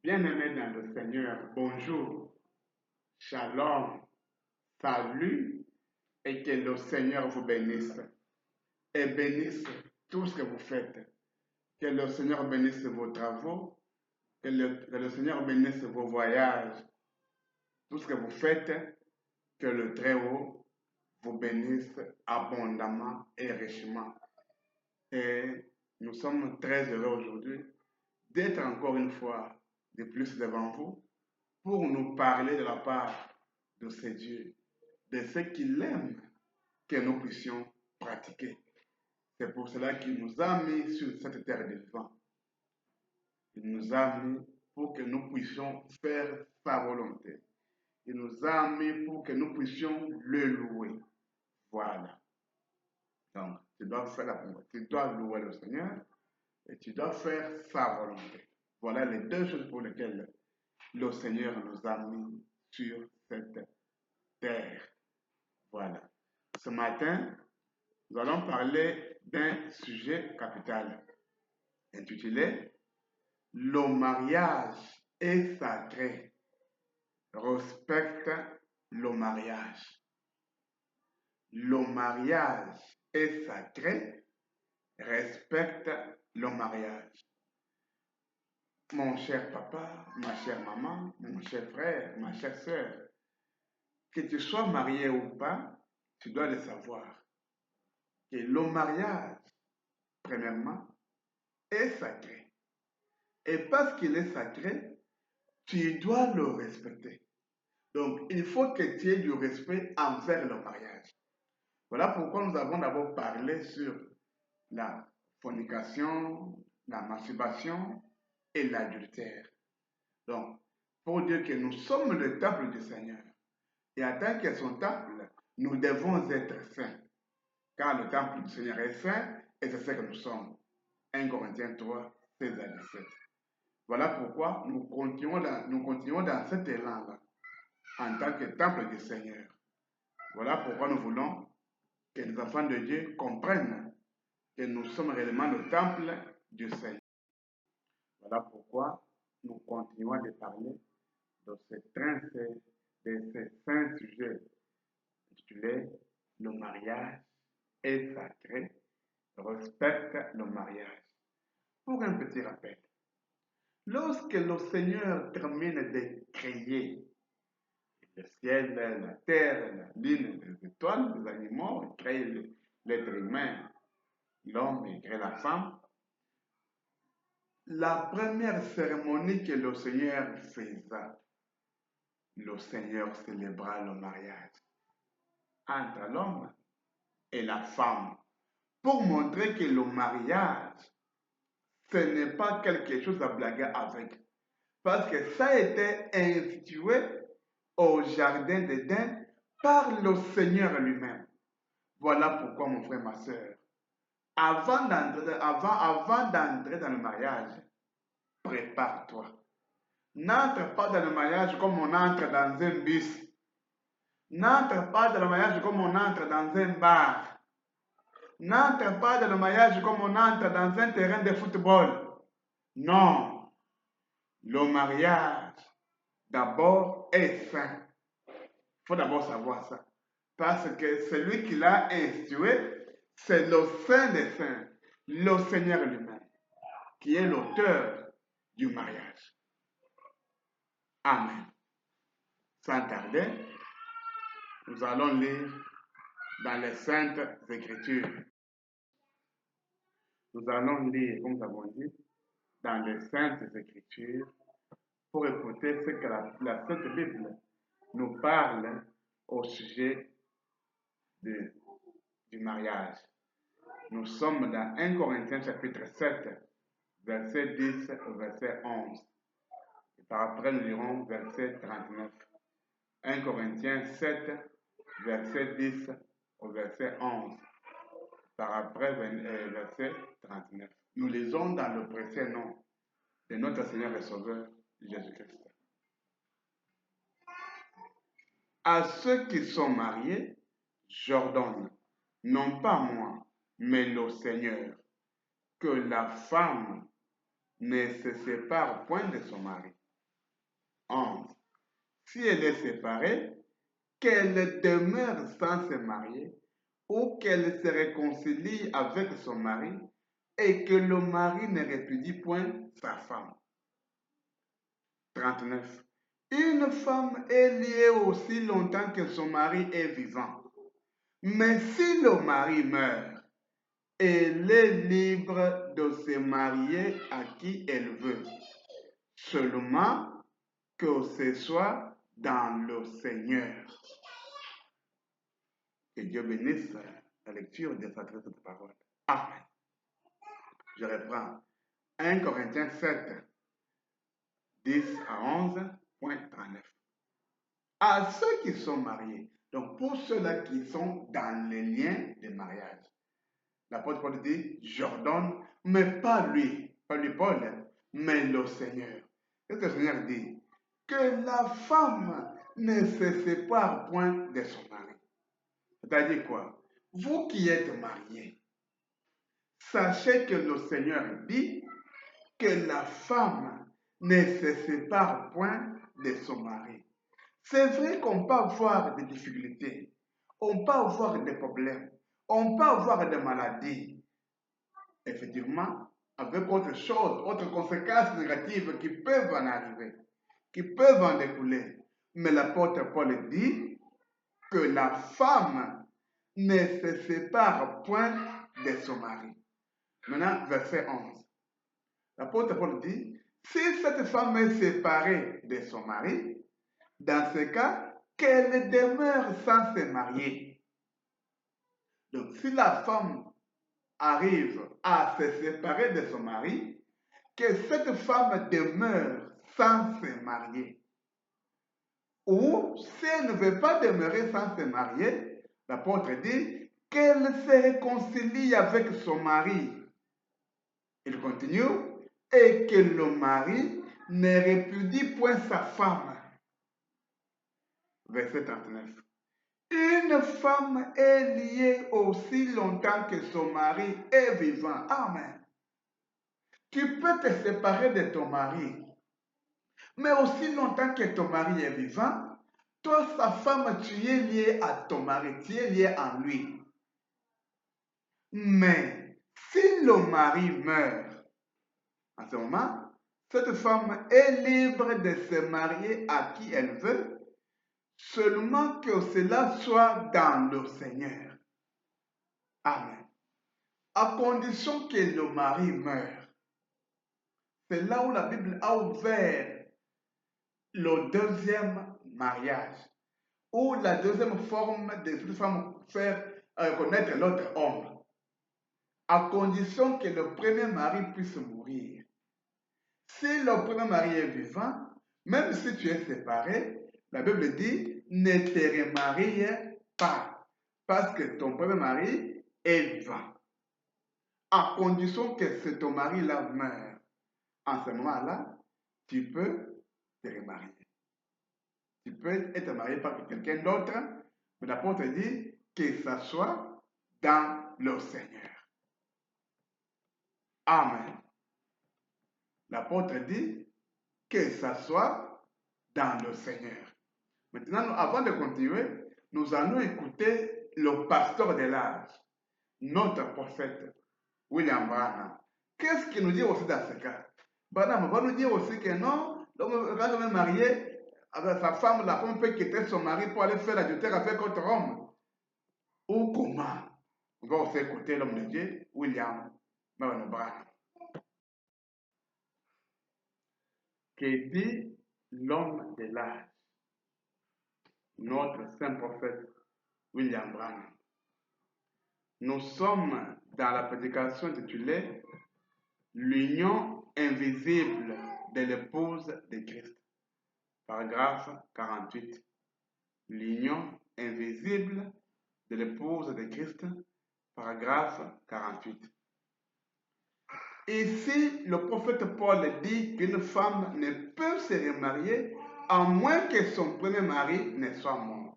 Bien-aimés dans le Seigneur, bonjour, shalom, salut, et que le Seigneur vous bénisse et bénisse tout ce que vous faites. Que le Seigneur bénisse vos travaux, que le Seigneur bénisse vos voyages, tout ce que vous faites, que le Très-Haut vous bénisse abondamment et richement. Et nous sommes très heureux aujourd'hui d'être encore une fois de plus devant vous pour nous parler de la part de ce Dieu, de ce qu'il aime que nous puissions pratiquer. C'est pour cela qu'il nous a mis sur cette terre de vivant. Il nous a mis pour que nous puissions faire sa volonté. Il nous a mis pour que nous puissions le louer. Voilà. Donc, tu dois faire la volonté. Tu dois louer le Seigneur et tu dois faire sa volonté. Voilà les deux choses pour lesquelles le Seigneur nous a mis sur cette terre. Voilà. Ce matin, nous allons parler d'un sujet capital intitulé Le mariage est sacré. Respecte le mariage. Le mariage est sacré. Respecte le mariage. Mon cher papa, ma chère maman, mon cher frère, ma chère sœur, que tu sois marié ou pas, tu dois le savoir. Que le mariage, premièrement, est sacré. Et parce qu'il est sacré, tu dois le respecter. Donc, il faut que tu aies du respect envers le mariage. Voilà pourquoi nous avons d'abord parlé sur la fornication, la masturbation et l'adultère. Donc, pour dire que nous sommes le temple du Seigneur. Et en tant que son temple, nous devons être saints. Car le temple du Seigneur est saint et c'est ce que nous sommes. 1 Corinthiens 3, 16 à 17. Voilà pourquoi nous continuons dans cet élan-là, en tant que temple du Seigneur. Voilà pourquoi nous voulons que les enfants de Dieu comprennent que nous sommes réellement le temple du Seigneur. Voilà pourquoi nous continuons de parler de ces saints sujets intitulés Le mariage est sacré, respecte le mariage. Pour un petit rappel, lorsque le Seigneur termine de créer le ciel, la terre, la lune, les étoiles, les animaux, il crée l'être humain, l'homme, il crée la femme, la première cérémonie que le Seigneur faisait, le Seigneur célébra le mariage entre l'homme et la femme pour montrer que le mariage, ce n'est pas quelque chose à blaguer avec. Parce que ça a été institué au jardin d'Éden par le Seigneur lui-même. Voilà pourquoi, mon frère, ma soeur, avant d'entrer dans le mariage, prépare-toi. N'entre pas dans le mariage comme on entre dans un bus. N'entre pas dans le mariage comme on entre dans un bar. N'entre pas dans le mariage comme on entre dans un terrain de football. Non. Le mariage, d'abord, est saint. Il faut d'abord savoir ça. Parce que celui qui l'a institué, c'est le Saint des Saints, le Seigneur lui-même, qui est l'auteur du mariage. Amen. Sans tarder, nous allons lire dans les Saintes Écritures. Nous allons lire, comme nous avons dit, dans les Saintes Écritures pour écouter ce que la Sainte Bible nous parle au sujet du mariage. Nous sommes dans 1 Corinthiens chapitre 7, verset 10 au verset 11. Et par après, nous lirons verset 39. 1 Corinthiens 7, verset 10 au verset 11. Par après, verset 39. Nous lisons dans le précieux nom de notre Seigneur et Sauveur, Jésus-Christ. À ceux qui sont mariés, j'ordonne, non pas moi, mais le Seigneur, que la femme ne se sépare point de son mari. 11. Si elle est séparée, qu'elle demeure sans se marier ou qu'elle se réconcilie avec son mari et que le mari ne répudie point sa femme. 39. Une femme est liée aussi longtemps que son mari est vivant. Mais si le mari meurt, elle est libre de se marier à qui elle veut, seulement que ce soit dans le Seigneur. Que Dieu bénisse la lecture de cette parole. Amen. Je reprends. 1 Corinthiens 7, 10 à 11.39. À ceux qui sont mariés, donc pour ceux-là qui sont dans les liens de mariage, l'apôtre Paul dit, j'ordonne, mais pas lui Paul, mais le Seigneur. Qu'est-ce que le Seigneur dit? Que la femme ne se sépare point de son mari. C'est-à-dire quoi? Vous qui êtes mariés, sachez que le Seigneur dit que la femme ne se sépare point de son mari. C'est vrai qu'on peut avoir des difficultés, on peut avoir des problèmes, on peut avoir des maladies. Effectivement, avec autre chose, autres conséquences négatives qui peuvent en arriver, qui peuvent en découler. Mais l'apôtre Paul dit que la femme ne se sépare point de son mari. Maintenant, verset 11. L'apôtre Paul dit, si cette femme est séparée de son mari, dans ce cas, qu'elle demeure sans se marier. Donc, si la femme arrive à se séparer de son mari, que cette femme demeure sans se marier. Ou, si elle ne veut pas demeurer sans se marier, l'apôtre dit qu'elle se réconcilie avec son mari. Il continue, et que le mari ne répudie point sa femme. Verset 39. Une femme est liée aussi longtemps que son mari est vivant. Amen. Tu peux te séparer de ton mari, mais aussi longtemps que ton mari est vivant, toi, sa femme, tu es lié à ton mari, tu es lié à lui. Mais si le mari meurt, en ce moment, cette femme est libre de se marier à qui elle veut, seulement que cela soit dans le Seigneur. Amen. À condition que le mari meure. C'est là où la Bible a ouvert le deuxième mariage, ou la deuxième forme de cette femme faire connaître l'autre homme, à condition que le premier mari puisse mourir. Si le premier mari est vivant, même si tu es séparé, la Bible dit, ne te remarie pas, parce que ton premier mari est vivant. À condition que ce ton mari-là meure. En ce moment-là, tu peux te remarier. Tu peux être marié par quelqu'un d'autre, mais l'apôtre dit que ça soit dans le Seigneur. Amen. L'apôtre dit que ça soit dans le Seigneur. Maintenant, avant de continuer, nous allons écouter le pasteur de l'âge, notre prophète, William Branham. Qu'est-ce qu'il nous dit aussi dans ce cas? Branham va nous dire aussi que non, l'homme, quand on est marié, avec sa femme, la femme peut quitter son mari pour aller faire l'adultère avec autre homme. Ou comment? On va aussi écouter l'homme de Dieu, William Branham. Que dit l'homme de l'âge, notre saint prophète William Branham? Nous sommes dans la prédication intitulée L'union invisible de l'épouse de Christ. Paragraphe 48. L'union invisible de l'épouse de Christ. Paragraphe 48. Ici, le prophète Paul dit qu'une femme ne peut se remarier à moins que son premier mari ne soit mort.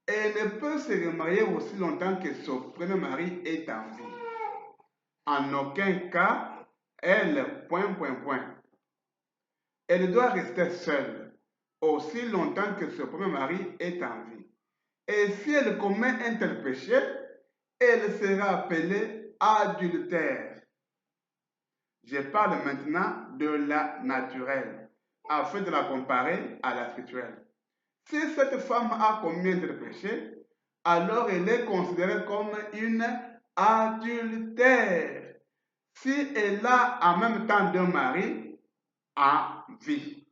Et elle ne peut se remarier aussi longtemps que son premier mari est en vie. En aucun cas, elle, ... elle doit rester seule aussi longtemps que son premier mari est en vie. Et si elle commet un tel péché, elle sera appelée adultère. Je parle maintenant de la naturelle, afin de la comparer à la spirituelle. Si cette femme a commis un tel péché, alors elle est considérée comme une adultère. Si elle a en même temps deux maris en vie.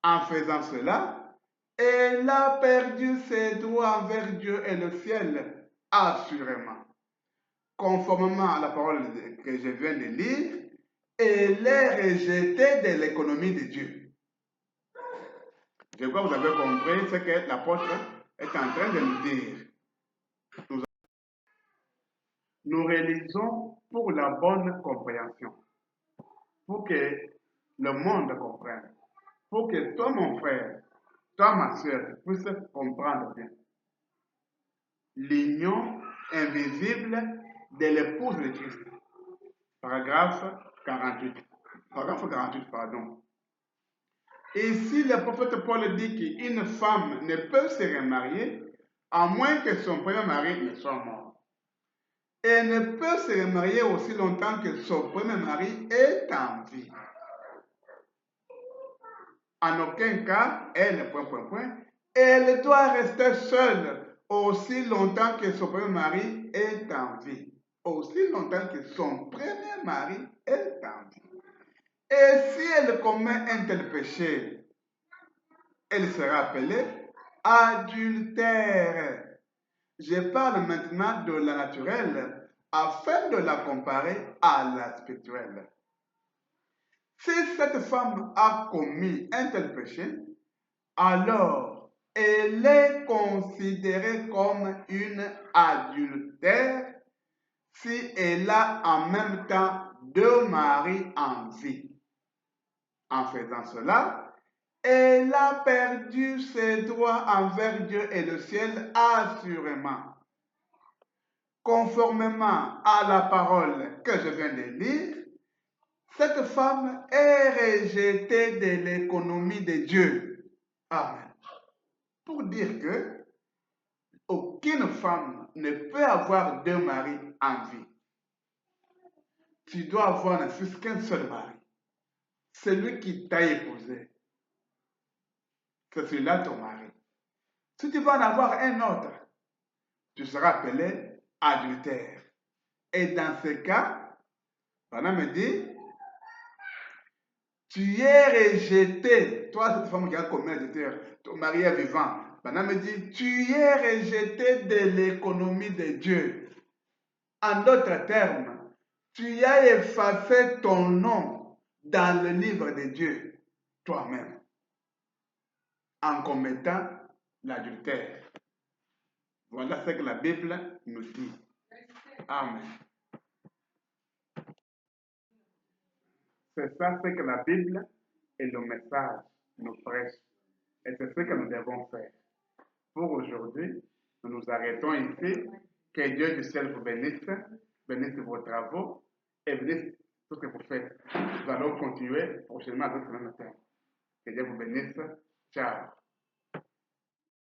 En faisant cela, elle a perdu ses droits envers Dieu et le ciel, assurément. Conformément à la parole que je viens de lire, elle est rejetée de l'économie de Dieu. Je crois que vous avez compris ce que l'apôtre est en train de nous dire. Nous réalisons pour la bonne compréhension, pour que le monde comprenne, pour que toi, mon frère, toi, ma soeur, puisses comprendre bien. L'union invisible de l'épouse de Christ. Paragraphe 48. Paragraphe 48, pardon. Ici, le prophète Paul dit qu'une femme ne peut se remarier à moins que son premier mari ne soit mort. Elle ne peut se remarier aussi longtemps que son premier mari est en vie. En aucun cas, elle, elle doit rester seule aussi longtemps que son premier mari est en vie. Aussi longtemps que son premier mari est en vie. Et si elle commet un tel péché, elle sera appelée adultère. Je parle maintenant de la naturelle afin de la comparer à la spirituelle. Si cette femme a commis un tel péché, alors elle est considérée comme une adultère si elle a en même temps deux maris en vie. En faisant cela, elle a perdu ses droits envers Dieu et le ciel assurément. Conformément à la parole que je viens de lire, cette femme est rejetée de l'économie de Dieu. Amen. Pour dire que aucune femme ne peut avoir deux maris en vie. Tu dois avoir ne fût-ce qu'un seul mari. Celui qui t'a épousé. C'est celui-là ton mari. Si tu vas en avoir un autre, tu seras appelé adultère. Et dans ce cas, Pana me dit, tu es rejeté. Toi, cette femme qui a commis adultère, ton mari est vivant. Pana me dit, tu es rejeté de l'économie de Dieu. En d'autres termes, tu as effacé ton nom dans le livre de Dieu, toi-même, en commettant l'adultère. Voilà ce que la Bible nous dit. Amen. C'est ça ce que la Bible et le message nous prêchent. Et c'est ce que nous devons faire. Pour aujourd'hui, nous nous arrêtons ici. Que Dieu du ciel vous bénisse, bénisse vos travaux et bénisse tout ce que vous faites. Nous allons continuer prochainement avec le même thème. Que Dieu vous bénisse. Ciao.